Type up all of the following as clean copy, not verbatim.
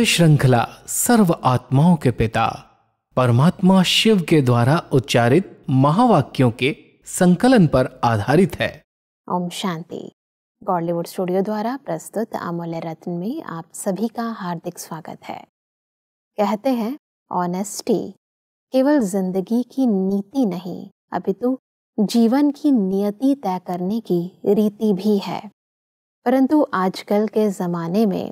श्रृंखला सर्व आत्माओं के पिता परमात्मा शिव के द्वारा उच्चारित महावाक्यों के संकलन पर आधारित है। ओम शांति। गॉडलीवुड स्टूडियो द्वारा प्रस्तुत अमूल्य रत्न में आप सभी का हार्दिक स्वागत है। कहते हैं ऑनेस्टी केवल जिंदगी की नीति नहीं अपितु जीवन की नियति तय करने की रीति भी है। परंतु आजकल के ज़माने में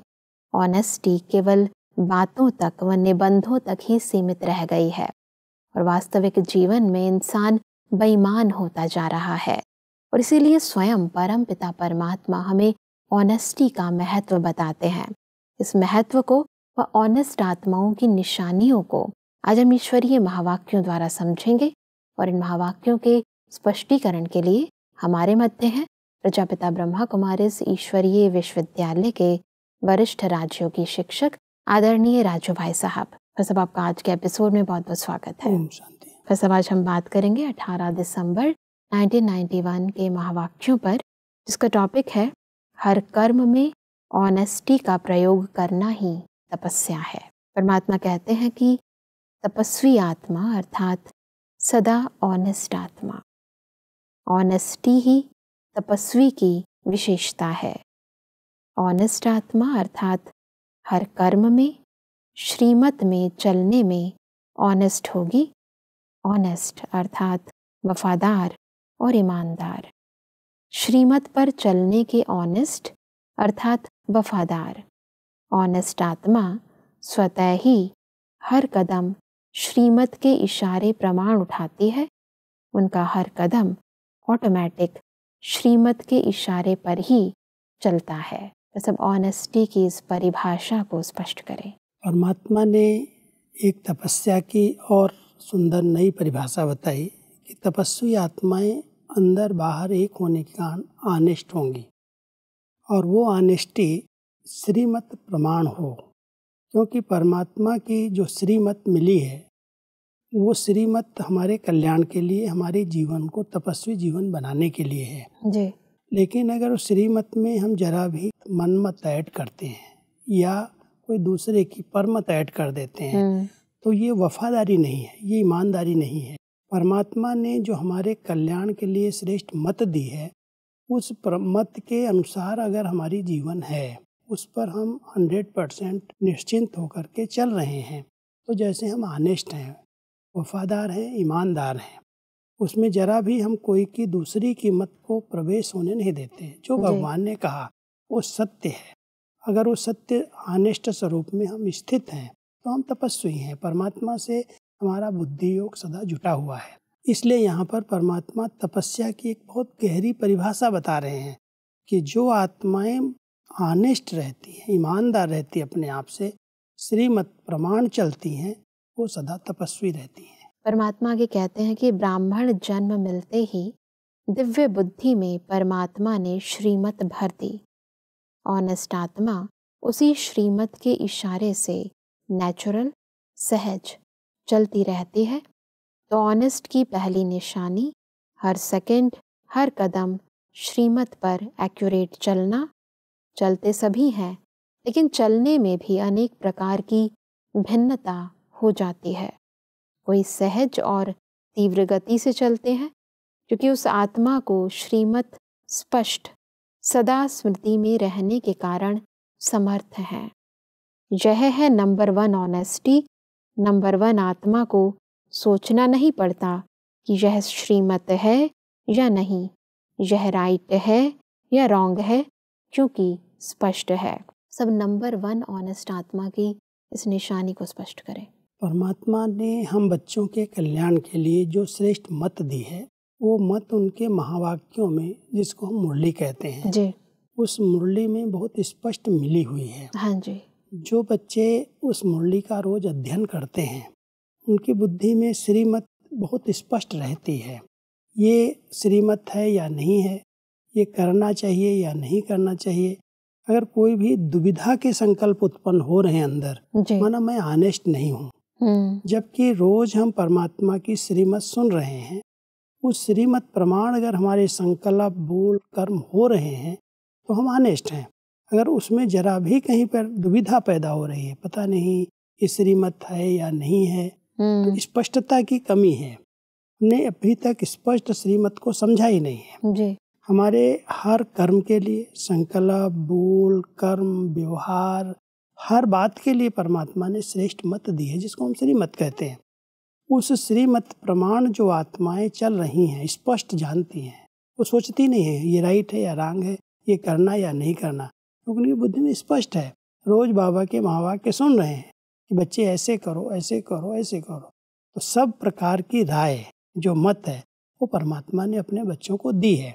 ऑनेस्टी केवल बातों तक व निबंधों तक ही सीमित रह गई है और वास्तविक जीवन में इंसान बेईमान होता जा रहा है। और इसीलिए स्वयं परम पिता परमात्मा हमें ऑनेस्टी का महत्व बताते हैं। इस महत्व को व ऑनेस्ट आत्माओं की निशानियों को आज हम ईश्वरीय महावाक्यों द्वारा समझेंगे और इन महावाक्यों के स्पष्टीकरण के लिए हमारे मध्य हैं प्रजापिता ब्रह्मा कुमारीज ईश्वरीय विश्वविद्यालय के वरिष्ठ राजयोगी शिक्षक आदरणीय राजू भाई साहब। फिर सब आपका आज के एपिसोड में बहुत बहुत स्वागत है। फिर सब आज हम बात करेंगे 18 दिसंबर 1991 के महावाक्यों पर, जिसका टॉपिक है हर कर्म में ऑनेस्टी का प्रयोग करना ही तपस्या है। परमात्मा कहते हैं कि तपस्वी आत्मा अर्थात सदा ऑनेस्ट आत्मा, ऑनेस्टी ही तपस्वी की विशेषता है। ऑनेस्ट आत्मा अर्थात हर कर्म में श्रीमत में चलने में ऑनेस्ट होगी। ऑनेस्ट अर्थात वफादार और ईमानदार। श्रीमत पर चलने के ऑनेस्ट अर्थात वफादार। ऑनेस्ट आत्मा स्वतः ही हर कदम श्रीमत के इशारे प्रमाण उठाती है। उनका हर कदम ऑटोमेटिक श्रीमत के इशारे पर ही चलता है। तो सब ऑनेस्टी की इस परिभाषा को स्पष्ट करें। परमात्मा ने एक तपस्या की और सुंदर नई परिभाषा बताई कि तपस्वी आत्माएं अंदर बाहर एक होने के कारण ऑनेस्ट होंगी और वो ऑनेस्टी श्रीमत प्रमाण हो, क्योंकि परमात्मा की जो श्रीमत मिली है वो श्रीमत हमारे कल्याण के लिए, हमारे जीवन को तपस्वी जीवन बनाने के लिए है जी। लेकिन अगर उस श्रीमत में हम जरा भी मनमत ऐड करते हैं या कोई दूसरे की परमत ऐड कर देते हैं तो ये वफादारी नहीं है, ये ईमानदारी नहीं है। परमात्मा ने जो हमारे कल्याण के लिए श्रेष्ठ मत दी है, उस मत के अनुसार अगर हमारी जीवन है, उस पर हम 100% निश्चिंत होकर के चल रहे हैं, तो जैसे हम ऑनेस्ट हैं, वफादार हैं, ईमानदार हैं, उसमें जरा भी हम कोई की दूसरी की मत को प्रवेश होने नहीं देते। जो भगवान ने कहा वो सत्य है। अगर वो सत्य ऑनेस्ट स्वरूप में हम स्थित हैं तो हम तपस्वी हैं। परमात्मा से हमारा बुद्धि योग सदा जुटा हुआ है। इसलिए यहाँ पर परमात्मा तपस्या की एक बहुत गहरी परिभाषा बता रहे हैं कि जो आत्माएं ऑनेस्ट रहती हैं, ईमानदार रहती है, अपने आप से श्रीमत प्रमाण चलती हैं, वो सदा तपस्वी रहती हैं। परमात्मा आगे कहते हैं कि ब्राह्मण जन्म मिलते ही दिव्य बुद्धि में परमात्मा ने श्रीमत भर दी। ऑनेस्ट आत्मा उसी श्रीमत के इशारे से नेचुरल सहज चलती रहती है। तो ऑनेस्ट की पहली निशानी हर सेकंड हर कदम श्रीमत पर एक्यूरेट चलना। चलते सभी हैं, लेकिन चलने में भी अनेक प्रकार की भिन्नता हो जाती है। कोई सहज और तीव्र गति से चलते हैं क्योंकि उस आत्मा को श्रीमत स्पष्ट सदा स्मृति में रहने के कारण समर्थ है। यह है नंबर 1 ऑनेस्टी। नंबर 1 आत्मा को सोचना नहीं पड़ता कि यह श्रीमत है या नहीं, यह राइट है या रॉन्ग है, क्योंकि स्पष्ट है। सब नंबर 1 ऑनेस्ट आत्मा की इस निशानी को स्पष्ट करें। परमात्मा ने हम बच्चों के कल्याण के लिए जो श्रेष्ठ मत दी है, वो मत उनके महावाक्यों में, जिसको हम मुरली कहते हैं जी, उस मुरली में बहुत स्पष्ट मिली हुई है। हाँ जी। जो बच्चे उस मुरली का रोज अध्ययन करते हैं, उनकी बुद्धि में श्रीमत बहुत स्पष्ट रहती है। ये श्रीमत है या नहीं है, ये करना चाहिए या नहीं करना चाहिए। अगर कोई भी दुविधा के संकल्प उत्पन्न हो रहे हैं अंदर, माना मैं ऑनेस्ट नहीं हूँ, जबकि रोज हम परमात्मा की श्रीमत सुन रहे हैं, उस श्रीमत प्रमाण अगर हमारे संकल्प बोल कर्म हो रहे हैं तो हम ऑनेस्ट हैं। अगर उसमें जरा भी कहीं पर दुविधा पैदा हो रही है, पता नहीं ये श्रीमत है या नहीं है, तो स्पष्टता की कमी है। हमने अभी तक स्पष्ट श्रीमत को समझा ही नहीं है जी। हमारे हर कर्म के लिए, संकल्प, बोल, कर्म, व्यवहार, हर बात के लिए परमात्मा ने श्रेष्ठ मत दी है, जिसको हम श्रीमत कहते हैं। उस श्रीमत प्रमाण जो आत्माएं चल रही हैं, स्पष्ट जानती हैं, वो सोचती नहीं है ये राइट है या रॉन्ग है, ये करना या नहीं करना, क्योंकि उनकी बुद्धि में स्पष्ट है। रोज बाबा के महावाक्य सुन रहे हैं कि बच्चे ऐसे करो, ऐसे करो, ऐसे करो। तो सब प्रकार की राय जो मत है वो परमात्मा ने अपने बच्चों को दी है,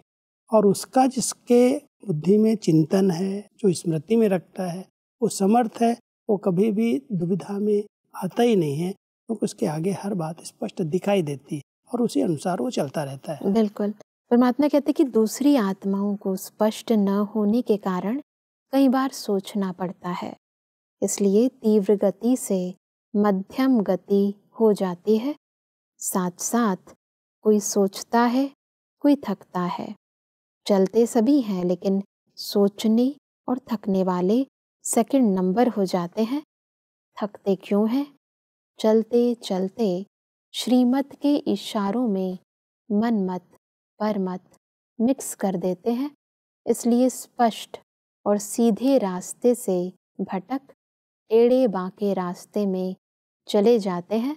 और उसका जिसके बुद्धि में चिंतन है, जो स्मृति में रखता है, वो समर्थ है, वो कभी भी दुविधा में आता ही नहीं है, क्योंकि उसके आगे हर बात स्पष्ट दिखाई देती है और उसी अनुसार वो चलता रहता है। बिल्कुल। परमात्मा कहते कि दूसरी आत्माओं को स्पष्ट न होने के कारण कई बार सोचना पड़ता है, इसलिए तीव्र गति से मध्यम गति हो जाती है। साथ साथ कोई सोचता है, कोई थकता है। चलते सभी हैं, लेकिन सोचने और थकने वाले सेकंड नंबर हो जाते हैं। थकते क्यों हैं? चलते चलते श्रीमत के इशारों में मन मत परमत मिक्स कर देते हैं, इसलिए स्पष्ट और सीधे रास्ते से भटक टेढ़े बांके रास्ते में चले जाते हैं।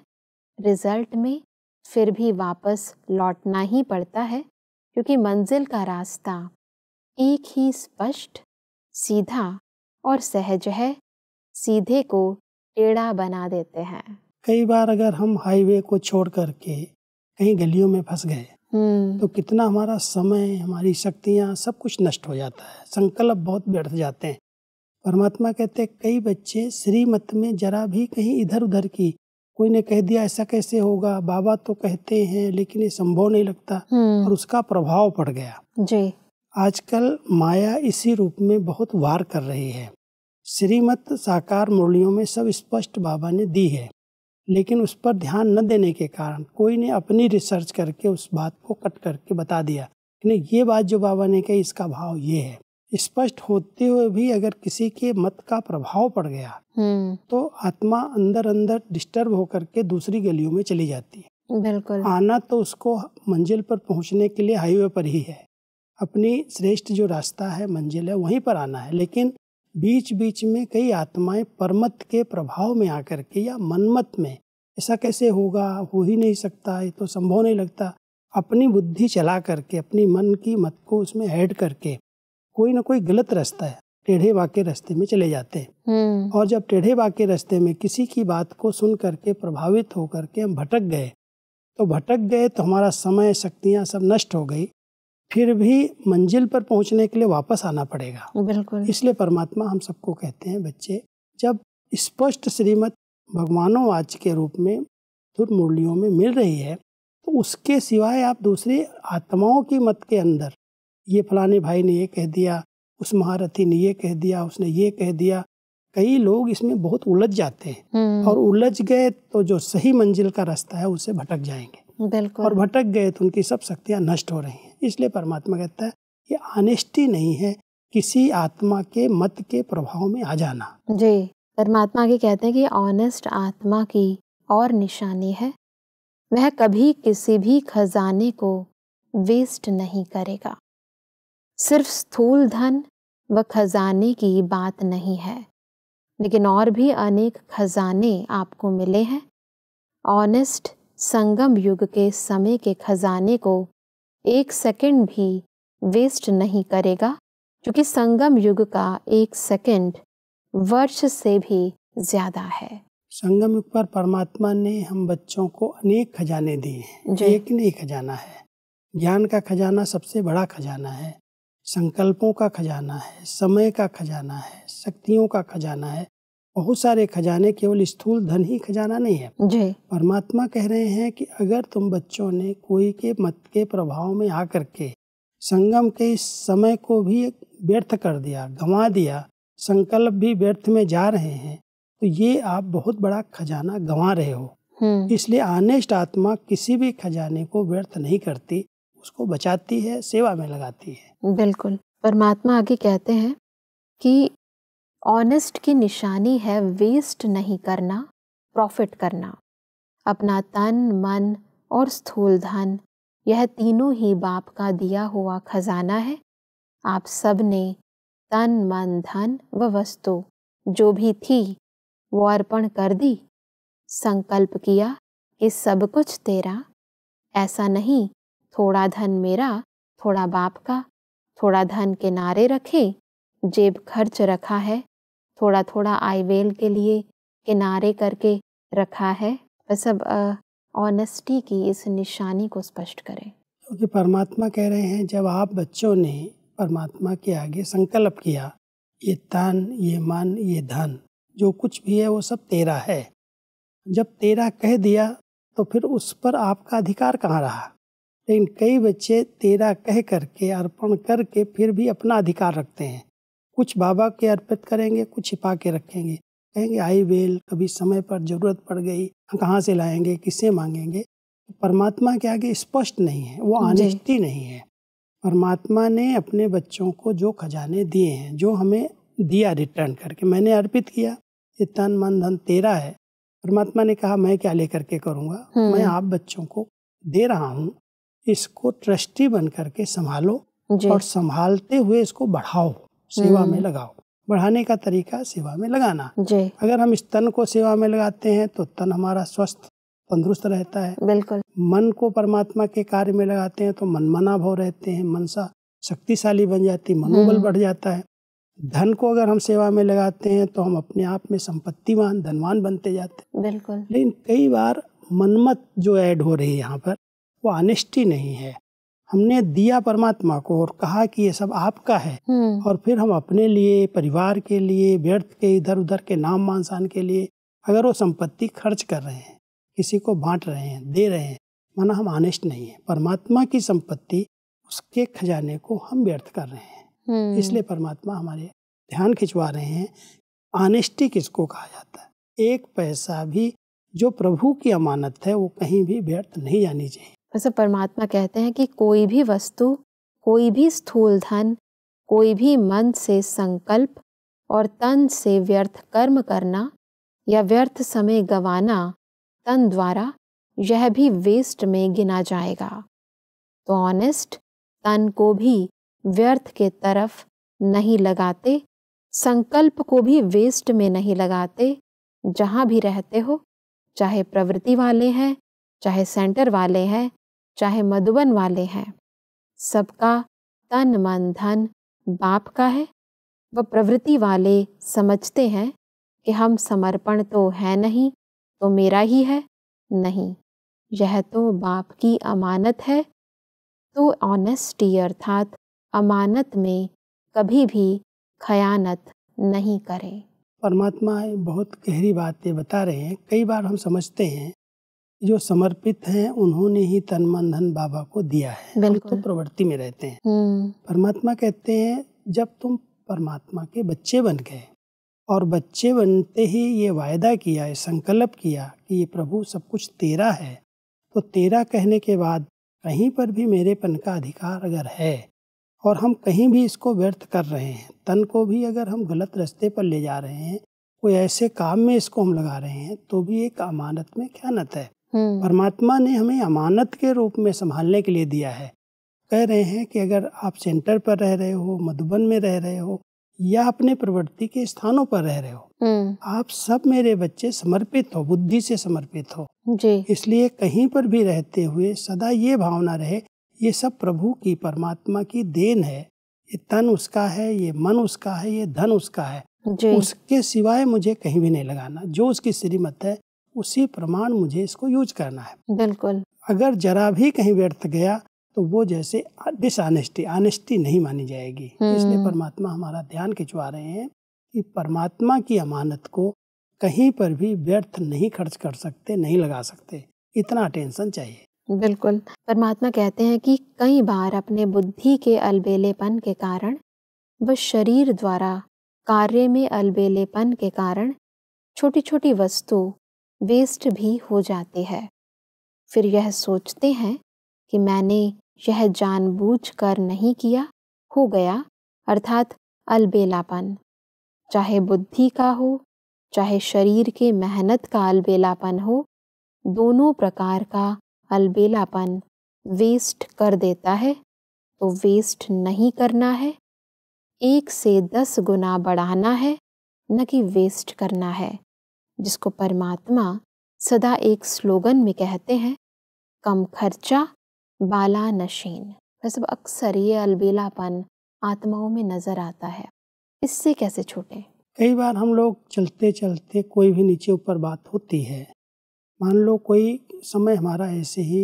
रिजल्ट में फिर भी वापस लौटना ही पड़ता है, क्योंकि मंजिल का रास्ता एक ही स्पष्ट, सीधा और सहज है। सीधे को टेढ़ा बना देते हैं। कई बार अगर हम हाईवे को छोड़ करके कहीं गलियों में फंस गए तो कितना हमारा समय, हमारी शक्तियाँ, सब कुछ नष्ट हो जाता है, संकल्प बहुत व्यर्थ जाते हैं। परमात्मा कहते हैं कई बच्चे श्रीमत में जरा भी कहीं इधर उधर की, कोई ने कह दिया ऐसा कैसे होगा, बाबा तो कहते हैं लेकिन ये संभव नहीं लगता, और उसका प्रभाव पड़ गया जी। आजकल माया इसी रूप में बहुत वार कर रही है। श्रीमत साकार मुरलियों में सब स्पष्ट बाबा ने दी है, लेकिन उस पर ध्यान न देने के कारण कोई ने अपनी रिसर्च करके उस बात को कट करके बता दिया कि नहीं, ये बात जो बाबा ने कही इसका भाव ये है। स्पष्ट होते हुए भी अगर किसी के मत का प्रभाव पड़ गया तो आत्मा अंदर अंदर डिस्टर्ब होकर के दूसरी गलियों में चली जाती है। बिल्कुल। आना तो उसको मंजिल पर पहुंचने के लिए हाईवे पर ही है, अपनी श्रेष्ठ जो रास्ता है, मंजिल है, वहीं पर आना है। लेकिन बीच बीच में कई आत्माएं परमत के प्रभाव में आकर के या मनमत में, ऐसा कैसे होगा, हो ही नहीं सकता, ये तो संभव नहीं लगता, अपनी बुद्धि चला करके, अपनी मन की मत को उसमें ऐड करके कोई ना कोई गलत रास्ता है, टेढ़े बाके रास्ते में चले जाते हैं। और जब टेढ़े बाके रास्ते में किसी की बात को सुन करके प्रभावित होकर के हम भटक गए तो हमारा समय, शक्तियाँ सब नष्ट हो गई, फिर भी मंजिल पर पहुंचने के लिए वापस आना पड़ेगा। बिल्कुल। इसलिए परमात्मा हम सबको कहते हैं बच्चे, जब स्पष्ट श्रीमत भगवानों के रूप में धुर मुरलियों में मिल रही है, तो उसके सिवाय आप दूसरी आत्माओं की मत के अंदर, ये फलाने भाई ने ये कह दिया, उस महारथी ने ये कह दिया, उसने ये कह दिया, कई लोग इसमें बहुत उलझ जाते हैं, और उलझ गए तो जो सही मंजिल का रास्ता है उससे भटक जाएंगे। बिल्कुल। और भटक गए तो उनकी सब शक्तियाँ नष्ट हो रही हैं। इसलिए परमात्मा कहता है ये ऑनेस्टी नहीं है किसी आत्मा के मत के प्रभाव में आ जाना। जी। परमात्मा आगे कहते हैं कि ऑनेस्ट आत्मा की और निशानी है, वह कभी किसी भी खजाने को वेस्ट नहीं करेगा। सिर्फ स्थूल धन व खजाने की बात नहीं है, लेकिन और भी अनेक खजाने आपको मिले हैं। ऑनेस्ट संगम युग के समय के खजाने को एक सेकंड भी वेस्ट नहीं करेगा, क्योंकि संगम युग का एक सेकंड वर्ष से भी ज्यादा है। संगम युग पर परमात्मा ने हम बच्चों को अनेक खजाने दिए हैं। एक नहीं खजाना है, ज्ञान का खजाना सबसे बड़ा खजाना है, संकल्पों का खजाना है, समय का खजाना है, शक्तियों का खजाना है, बहुत सारे खजाने, केवल स्थूल धन ही खजाना नहीं है। जी। परमात्मा कह रहे हैं कि अगर तुम बच्चों ने कोई के मत के प्रभाव में आकर के संगम के इस समय को भी व्यर्थ कर दिया, गंवा दिया, संकल्प भी व्यर्थ में जा रहे हैं, तो ये आप बहुत बड़ा खजाना गंवा रहे हो। इसलिए ऑनेस्ट आत्मा किसी भी खजाने को व्यर्थ नहीं करती, उसको बचाती है, सेवा में लगाती है। बिल्कुल। परमात्मा आगे कहते हैं कि ऑनेस्ट की निशानी है वेस्ट नहीं करना, प्रॉफिट करना। अपना तन, मन और स्थूल धन, यह तीनों ही बाप का दिया हुआ खजाना है। आप सब ने तन, मन, धन व वस्तु जो भी थी वो अर्पण कर दी। संकल्प किया कि सब कुछ तेरा। ऐसा नहीं थोड़ा धन मेरा, थोड़ा बाप का। थोड़ा धन किनारे रखे, जेब खर्च रखा है। थोड़ा थोड़ा आयवेल के लिए किनारे करके रखा है। वह सब ऑनेस्टी की इस निशानी को स्पष्ट करें। क्योंकि परमात्मा कह रहे हैं, जब आप बच्चों ने परमात्मा के आगे संकल्प किया, ये तन, ये मन, ये धन जो कुछ भी है वो सब तेरा है। जब तेरा कह दिया तो फिर उस पर आपका अधिकार कहाँ रहा। लेकिन कई बच्चे तेरा कह करके, अर्पण करके फिर भी अपना अधिकार रखते हैं। कुछ बाबा के अर्पित करेंगे, कुछ छिपा के रखेंगे। कहेंगे आई वेल, कभी समय पर जरूरत पड़ गई, कहाँ से लाएंगे, किससे मांगेंगे। परमात्मा के आगे स्पष्ट नहीं है, वो ऑनेस्टी नहीं है। परमात्मा ने अपने बच्चों को जो खजाने दिए हैं, जो हमें दिया रिटर्न करके, मैंने अर्पित किया, ये तन मन धन तेरा है। परमात्मा ने कहा मैं क्या लेकर के करूँगा, मैं आप बच्चों को दे रहा हूँ, इसको ट्रस्टी बन करके संभालो और संभालते हुए इसको बढ़ाओ, सेवा में लगाओ। बढ़ाने का तरीका सेवा में लगाना। अगर हम इस तन को सेवा में लगाते हैं तो तन हमारा स्वस्थ तंदुरुस्त रहता है। बिल्कुल। मन को परमात्मा के कार्य में लगाते हैं तो मनमना भाव रहते हैं, मनसा शक्तिशाली बन जाती, मनोबल बढ़ जाता है। धन को अगर हम सेवा में लगाते हैं तो हम अपने आप में संपत्तिवान, धनवान बनते जाते हैं। बिल्कुल। लेकिन कई बार मनमत जो ऐड हो रही है यहाँ पर, वो ऑनेस्टी नहीं है। हमने दिया परमात्मा को और कहा कि ये सब आपका है, और फिर हम अपने लिए, परिवार के लिए, व्यर्थ के इधर उधर के नाम मानसान के लिए अगर वो संपत्ति खर्च कर रहे हैं, किसी को बांट रहे हैं, दे रहे हैं, माना हम ऑनेस्ट नहीं है। परमात्मा की संपत्ति, उसके खजाने को हम व्यर्थ कर रहे हैं। इसलिए परमात्मा हमारे ध्यान खिंचवा रहे हैं। ऑनेस्टी किसको कहा जाता है? एक पैसा भी जो प्रभु की अमानत है वो कहीं भी व्यर्थ नहीं जानी चाहिए। वैसे परमात्मा कहते हैं कि कोई भी वस्तु, कोई भी स्थूल धन, कोई भी मन से संकल्प और तन से व्यर्थ कर्म करना या व्यर्थ समय गंवाना तन द्वारा, यह भी वेस्ट में गिना जाएगा। तो ऑनेस्ट तन को भी व्यर्थ के तरफ नहीं लगाते, संकल्प को भी वेस्ट में नहीं लगाते। जहाँ भी रहते हो, चाहे प्रवृत्ति वाले हैं, चाहे सेंटर वाले हैं, चाहे मधुबन वाले हैं, सबका तन मन धन बाप का है। वह प्रवृत्ति वाले समझते हैं कि हम समर्पण तो है नहीं, तो मेरा ही है। नहीं, यह तो बाप की अमानत है। तो ऑनेस्टी अर्थात अमानत में कभी भी खयानत नहीं करें। परमात्मा बहुत गहरी बातें बता रहे हैं। कई बार हम समझते हैं जो समर्पित हैं उन्होंने ही तन मन धन बाबा को दिया है, हम तो प्रवृत्ति में रहते हैं। परमात्मा कहते हैं जब तुम परमात्मा के बच्चे बन गए और बच्चे बनते ही ये वायदा किया है, संकल्प किया कि ये प्रभु सब कुछ तेरा है, तो तेरा कहने के बाद कहीं पर भी मेरेपन का अधिकार अगर है और हम कहीं भी इसको व्यर्थ कर रहे हैं, तन को भी अगर हम गलत रास्ते पर ले जा रहे हैं, कोई ऐसे काम में इसको हम लगा रहे हैं, तो भी एक अमानत में ख्यानत है। परमात्मा ने हमें अमानत के रूप में संभालने के लिए दिया है। कह रहे हैं कि अगर आप सेंटर पर रह रहे हो, मधुबन में रह रहे हो या अपने प्रवृत्ति के स्थानों पर रह रहे हो, आप सब मेरे बच्चे समर्पित हो, बुद्धि से समर्पित हो जी। इसलिए कहीं पर भी रहते हुए सदा ये भावना रहे ये सब प्रभु की, परमात्मा की देन है। ये तन उसका है, ये मन उसका है, ये धन उसका है जी। उसके सिवाय मुझे कहीं भी नहीं लगाना। जो उसकी श्रीमत है उसी प्रमाण मुझे इसको यूज करना है। बिल्कुल। अगर जरा भी कहीं व्यर्थ गया तो वो जैसे डिसऑनेस्टी, ऑनेस्टी नहीं मानी जाएगी। इसलिए परमात्मा हमारा ध्यान खिंचवा रहे हैं कि परमात्मा की अमानत को कहीं पर भी व्यर्थ नहीं खर्च कर सकते, नहीं लगा सकते। इतना अटेंशन चाहिए। बिल्कुल। परमात्मा कहते हैं कि कई बार अपने बुद्धि के अलबेलेपन के कारण व शरीर द्वारा कार्य में अलबेलेपन के कारण छोटी छोटी वस्तु वेस्ट भी हो जाती है। फिर यह सोचते हैं कि मैंने यह जानबूझकर नहीं किया, हो गया, अर्थात अलबेलापन। चाहे बुद्धि का हो, चाहे शरीर के मेहनत का अलबेलापन हो, दोनों प्रकार का अलबेलापन वेस्ट कर देता है। तो वेस्ट नहीं करना है, 1 से 10 गुना बढ़ाना है, न कि वेस्ट करना है, जिसको परमात्मा सदा एक स्लोगन में कहते हैं, कम खर्चा बाला नशीन। वैसे अक्सर ये अलबेलापन आत्माओं में नजर आता है, इससे कैसे छूटे? कई बार हम लोग चलते चलते कोई भी नीचे ऊपर बात होती है, मान लो कोई समय हमारा ऐसे ही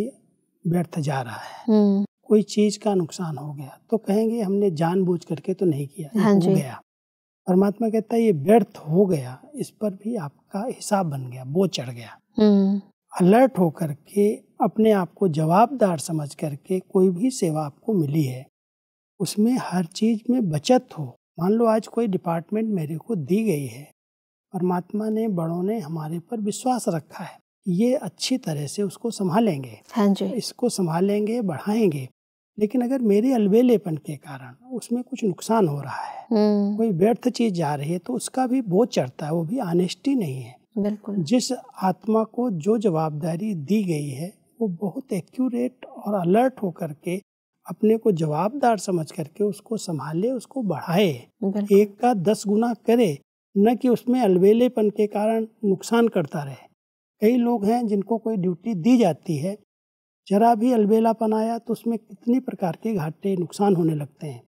व्यर्थ जा रहा है, कोई चीज का नुकसान हो गया, तो कहेंगे हमने जानबूझ करके तो नहीं किया, हाँ हो जी। गया। परमात्मा कहता है ये व्यर्थ हो गया, इस पर भी आपका हिसाब बन गया, बोझ चढ़ गया। अलर्ट होकर के अपने आप को जवाबदार समझ करके कोई भी सेवा आपको मिली है, उसमें हर चीज में बचत हो। मान लो आज कोई डिपार्टमेंट मेरे को दी गई है, परमात्मा ने, बड़ों ने हमारे पर विश्वास रखा है, ये अच्छी तरह से उसको संभालेंगे, हाँ जी। इसको संभालेंगे, बढ़ाएंगे। लेकिन अगर मेरे अलबेलेपन के कारण उसमें कुछ नुकसान हो रहा है, कोई व्यर्थ चीज जा रही है, तो उसका भी बोझ चढ़ता है, वो भी ऑनेस्टी नहीं है। बिल्कुल। जिस आत्मा को जो जवाबदारी दी गई है, वो बहुत एक्यूरेट और अलर्ट होकर के अपने को जवाबदार समझ करके उसको संभाले, उसको बढ़ाए, 1 का 10 गुना करे, न कि उसमें अलबेलेपन के कारण नुकसान करता रहे। कई लोग हैं जिनको कोई ड्यूटी दी जाती है, जरा भी अलबेलापन आया तो उसमें कितनी प्रकार के घाटे नुकसान होने लगते हैं।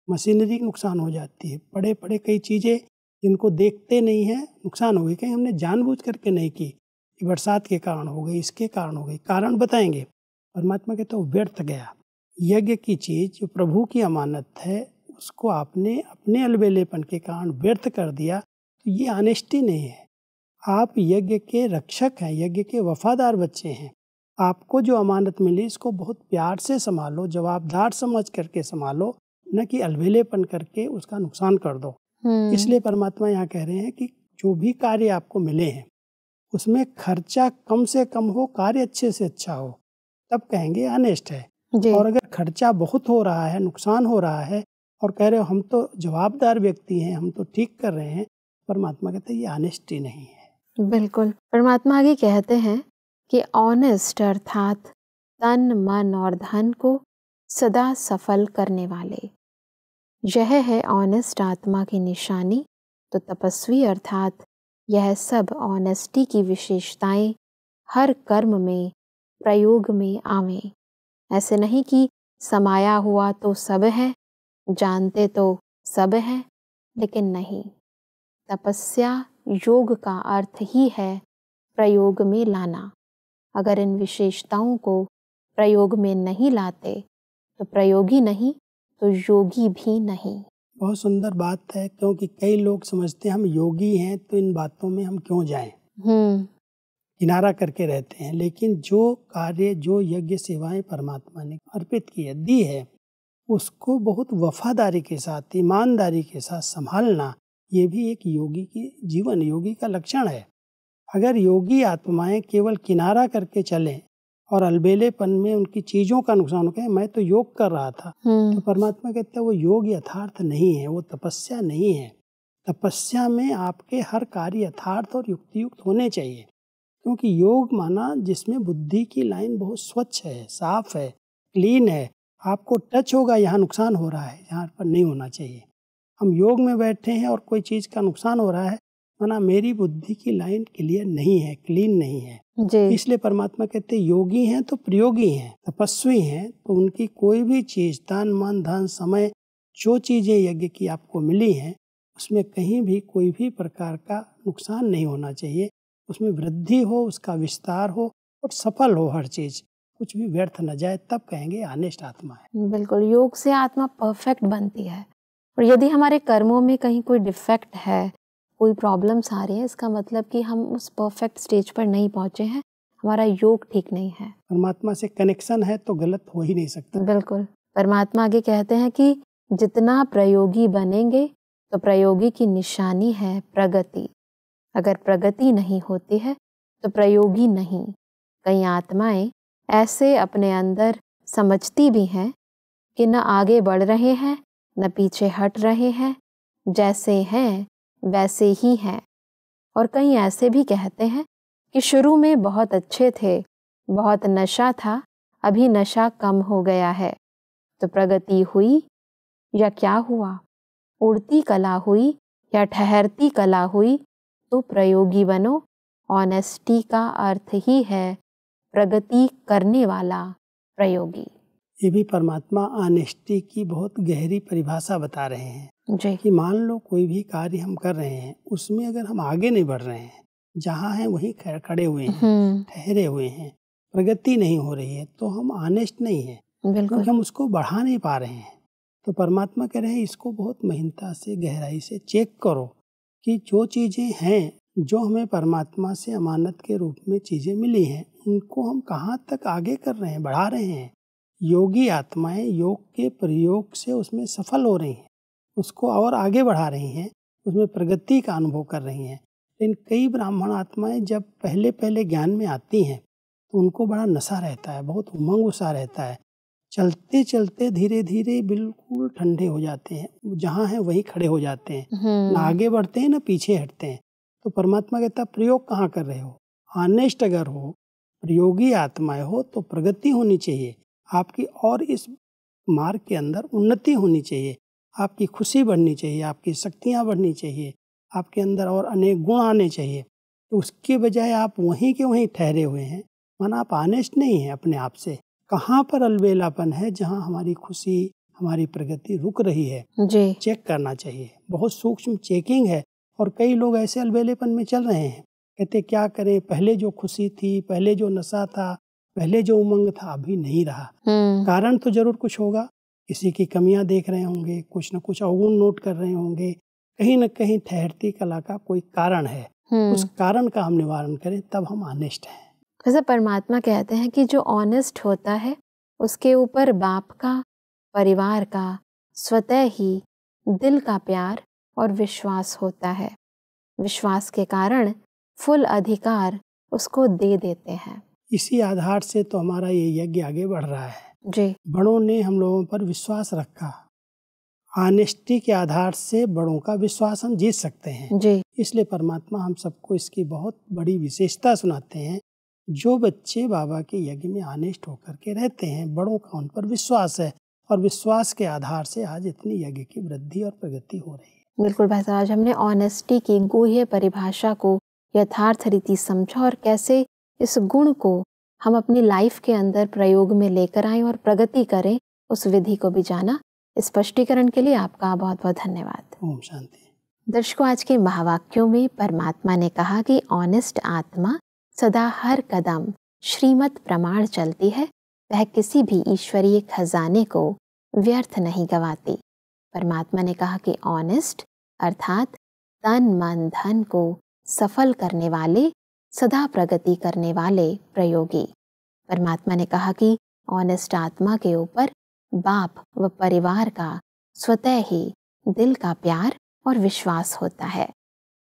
मशीनरी नुकसान हो जाती है, बड़े बड़े कई चीज़ें जिनको देखते नहीं हैं नुकसान हो गई, कहीं हमने जानबूझ करके नहीं की, बरसात के कारण हो गई, इसके कारण हो गई, कारण बताएंगे। परमात्मा कहते तो व्यर्थ गया। यज्ञ की चीज जो प्रभु की अमानत है, उसको आपने अपने अलबेलेपन के कारण व्यर्थ कर दिया, तो ये ऑनेस्टी नहीं है। आप यज्ञ के रक्षक हैं, यज्ञ के वफादार बच्चे हैं। आपको जो अमानत मिली इसको बहुत प्यार से संभालो, जवाबदार समझ करके संभालो, न कि अलबेलेपन करके उसका नुकसान कर दो। इसलिए परमात्मा यहाँ कह रहे हैं कि जो भी कार्य आपको मिले हैं उसमें खर्चा कम से कम हो, कार्य अच्छे से अच्छा हो, तब कहेंगे ऑनेस्ट है। और अगर खर्चा बहुत हो रहा है, नुकसान हो रहा है, और कह रहे हो हम तो जवाबदार व्यक्ति हैं, हम तो ठीक कर रहे हैं, परमात्मा कहते हैं ये ऑनेस्टी नहीं है। बिल्कुल। परमात्मा आगे कहते हैं कि ऑनेस्ट अर्थात तन, मन और धन को सदा सफल करने वाले, यह है ऑनेस्ट आत्मा की निशानी। तो तपस्वी अर्थात यह सब ऑनेस्टी की विशेषताएं हर कर्म में, प्रयोग में आवें। ऐसे नहीं कि समाया हुआ तो सब है, जानते तो सब है, लेकिन नहीं। तपस्या योग का अर्थ ही है प्रयोग में लाना। अगर इन विशेषताओं को प्रयोग में नहीं लाते तो प्रयोगी नहीं, तो योगी भी नहीं। बहुत सुंदर बात है, क्योंकि कई लोग समझते हैं हम योगी हैं तो इन बातों में हम क्यों जाएं, किनारा करके रहते हैं। लेकिन जो कार्य, जो यज्ञ सेवाएं परमात्मा ने अर्पित की है, दी है, उसको बहुत वफादारी के साथ, ईमानदारी के साथ संभालना, ये भी एक योगी की जीवन, योगी का लक्षण है। अगर योगी आत्माएं केवल किनारा करके चलें और अलबेलेपन में उनकी चीजों का नुकसान हो, मैं तो योग कर रहा था, तो परमात्मा कहते हैं वो योग यथार्थ नहीं है, वो तपस्या नहीं है। तपस्या में आपके हर कार्य यथार्थ और युक्तियुक्त होने चाहिए, क्योंकि योग माना जिसमें बुद्धि की लाइन बहुत स्वच्छ है, साफ है, क्लीन है। आपको टच होगा, यहाँ नुकसान हो रहा है, यहाँ पर नहीं होना चाहिए। हम योग में बैठे हैं और कोई चीज का नुकसान हो रहा है, माना मेरी बुद्धि की लाइन क्लियर नहीं है, क्लीन नहीं है। इसलिए परमात्मा कहते हैं योगी हैं तो प्रयोगी हैं, तपस्वी हैं तो उनकी कोई भी चीज, तन, मन, धन, समय, जो चीजें यज्ञ की आपको मिली हैं, उसमें कहीं भी कोई भी प्रकार का नुकसान नहीं होना चाहिए। उसमें वृद्धि हो, उसका विस्तार हो और सफल हो हर चीज, कुछ भी व्यर्थ न जाए, तब कहेंगे ऑनेस्ट आत्मा है। बिल्कुल, योग से आत्मा परफेक्ट बनती है। और यदि हमारे कर्मों में कहीं कोई डिफेक्ट है, कोई प्रॉब्लम्स आ रही है, इसका मतलब कि हम उस परफेक्ट स्टेज पर नहीं पहुंचे हैं, हमारा योग ठीक नहीं है। परमात्मा से कनेक्शन है तो गलत हो ही नहीं सकता। बिल्कुल। परमात्मा आगे कहते हैं कि जितना प्रयोगी बनेंगे तो प्रयोगी की निशानी है प्रगति। अगर प्रगति नहीं होती है तो प्रयोगी नहीं। कई आत्माएं ऐसे अपने अंदर समझती भी हैं कि न आगे बढ़ रहे हैं, न पीछे हट रहे हैं, जैसे हैं वैसे ही हैं। और कई ऐसे भी कहते हैं कि शुरू में बहुत अच्छे थे, बहुत नशा था, अभी नशा कम हो गया है। तो प्रगति हुई या क्या हुआ? उड़ती कला हुई या ठहरती कला हुई? तो प्रयोगी बनो। ऑनेस्टी का अर्थ ही है प्रगति करने वाला प्रयोगी। ये भी परमात्मा ऑनेस्टी की बहुत गहरी परिभाषा बता रहे हैं जी। कि मान लो कोई भी कार्य हम कर रहे हैं, उसमें अगर हम आगे नहीं बढ़ रहे हैं, जहाँ हैं वहीं खड़े हुए हैं, ठहरे हुए हैं, प्रगति नहीं हो रही है, तो हम ऑनेस्ट नहीं है, क्योंकि हम उसको बढ़ा नहीं पा रहे हैं। तो परमात्मा कह रहे हैं इसको बहुत महीनता से, गहराई से चेक करो कि जो चीज़ें हैं, जो हमें परमात्मा से अमानत के रूप में चीज़ें मिली हैं, उनको हम कहाँ तक आगे कर रहे हैं, बढ़ा रहे हैं। योगी आत्माएं योग के प्रयोग से उसमें सफल हो रही हैं, उसको और आगे बढ़ा रही हैं, उसमें प्रगति का अनुभव कर रही हैं। लेकिन कई ब्राह्मण आत्माएं जब पहले पहले ज्ञान में आती हैं तो उनको बड़ा नशा रहता है, बहुत उमंग उत्साह रहता है। चलते चलते धीरे धीरे बिल्कुल ठंडे हो जाते हैं, जहाँ हैं वहीं खड़े हो जाते हैं, ना आगे बढ़ते हैं ना पीछे हटते हैं। तो परमात्मा कहता है प्रयोग कहाँ कर रहे हो? ऑनेस्ट अगर हो, प्रयोगी आत्माएं हो, तो प्रगति होनी चाहिए आपकी, और इस मार्ग के अंदर उन्नति होनी चाहिए, आपकी खुशी बढ़नी चाहिए, आपकी शक्तियाँ बढ़नी चाहिए, आपके अंदर और अनेक गुण आने चाहिए। तो उसके बजाय आप वहीं के वहीं ठहरे हुए हैं, माना आप ऑनेस्ट नहीं हैं अपने आप से। कहाँ पर अलबेलापन है जहाँ हमारी खुशी, हमारी प्रगति रुक रही है, जी। चेक करना चाहिए। बहुत सूक्ष्म चेकिंग है। और कई लोग ऐसे अलबेलेपन में चल रहे हैं, कहते क्या करें, पहले जो खुशी थी, पहले जो नशा था, पहले जो उमंग था, अभी नहीं रहा। कारण तो जरूर कुछ होगा, किसी की कमियां देख रहे होंगे, कुछ न कुछ अवगुण नोट कर रहे होंगे, कहीं न कहीं ठहरती कला का कोई कारण है। उस कारण का हम निवारण करें, तब हम ऑनेस्ट हैं। जैसे परमात्मा कहते हैं कि जो ऑनेस्ट होता है उसके ऊपर बाप का, परिवार का, स्वतः ही दिल का प्यार और विश्वास होता है। विश्वास के कारण फुल अधिकार उसको दे देते हैं। इसी आधार से तो हमारा ये यज्ञ आगे बढ़ रहा है। जी। बड़ों ने हम लोगों पर विश्वास रखा, ऑनेस्टी के आधार से बड़ों का विश्वास हम जीत सकते हैं। जी। इसलिए परमात्मा हम सबको इसकी बहुत बड़ी विशेषता सुनाते हैं। जो बच्चे बाबा के यज्ञ में ऑनेस्ट होकर के रहते हैं, बड़ों का उन पर विश्वास है, और विश्वास के आधार से आज इतनी यज्ञ की वृद्धि और प्रगति हो रही है। बिल्कुल भाई साहब, आज हमने ऑनेस्टी की गूढ़ परिभाषा को यथार्थ रीति समझा और कैसे इस गुण को हम अपनी लाइफ के अंदर प्रयोग में लेकर आएं और प्रगति करें, उस विधि को भी जाना। स्पष्टीकरण के लिए आपका बहुत बहुत धन्यवाद। ओम शांति। दर्शकों, आज के महावाक्यों में परमात्मा ने कहा कि ऑनेस्ट आत्मा सदा हर कदम श्रीमत प्रमाण चलती है, वह किसी भी ईश्वरीय खजाने को व्यर्थ नहीं गवाती। परमात्मा ने कहा कि ऑनेस्ट अर्थात तन मन धन को सफल करने वाले, सदा प्रगति करने वाले प्रयोगी। परमात्मा ने कहा कि ऑनेस्ट आत्मा के ऊपर बाप व परिवार का स्वतः ही दिल का प्यार और विश्वास होता है।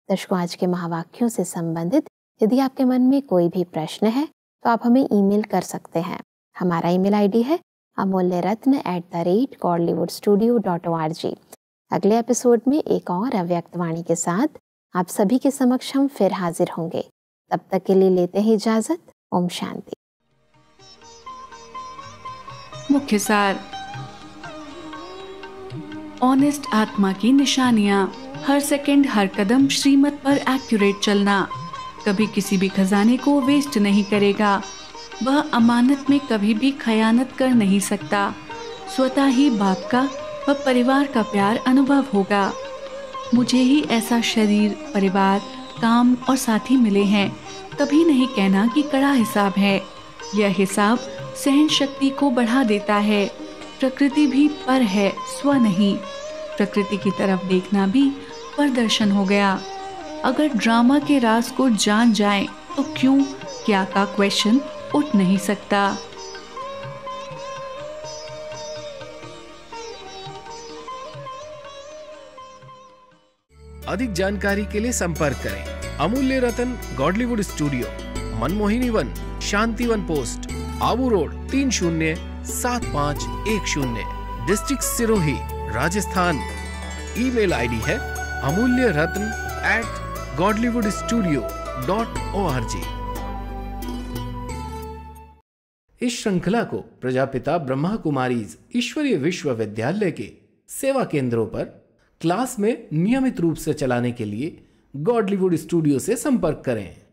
दर्शकों, आज के महावाक्यों से संबंधित यदि आपके मन में कोई भी प्रश्न है तो आप हमें ईमेल कर सकते हैं। हमारा ईमेल आईडी है amulyaratna@godlywoodstudio.org। अगले एपिसोड में एक और अव्यक्त वाणी के साथ आप सभी के समक्ष हम फिर हाजिर होंगे। तब तक के लिए लेते हैं इजाजत। ओम शांति। मुख्य सार। ऑनेस्ट आत्मा की निशानियां। हर सेकंड, हर कदम श्रीमत पर एक्यूरेट चलना। कभी किसी भी खजाने को वेस्ट नहीं करेगा। वह अमानत में कभी भी खयानत कर नहीं सकता। स्वतः ही बाप का व परिवार का प्यार अनुभव होगा। मुझे ही ऐसा शरीर, परिवार, काम और साथी मिले हैं। कभी नहीं कहना कि कड़ा हिसाब है। यह हिसाब सहन शक्ति को बढ़ा देता है। प्रकृति भी पर है, स्व नहीं। प्रकृति की तरफ देखना भी प्रदर्शन हो गया। अगर ड्रामा के राज को जान जाए तो क्यों क्या का क्वेश्चन उठ नहीं सकता। अधिक जानकारी के लिए संपर्क करें Amulya Ratan, Godlywood studio, Manmohini one, Shantivan post, Abu road, 307510, district Sirohi, Rajasthan. Email ID है amulyaratn godlywoodstudio.org। इस श्रृंखला को प्रजापिता ब्रह्मा कुमारीज ईश्वरीय विश्वविद्यालय के सेवा केंद्रों पर क्लास में नियमित रूप से चलाने के लिए गॉडलीवुड स्टूडियो से संपर्क करें।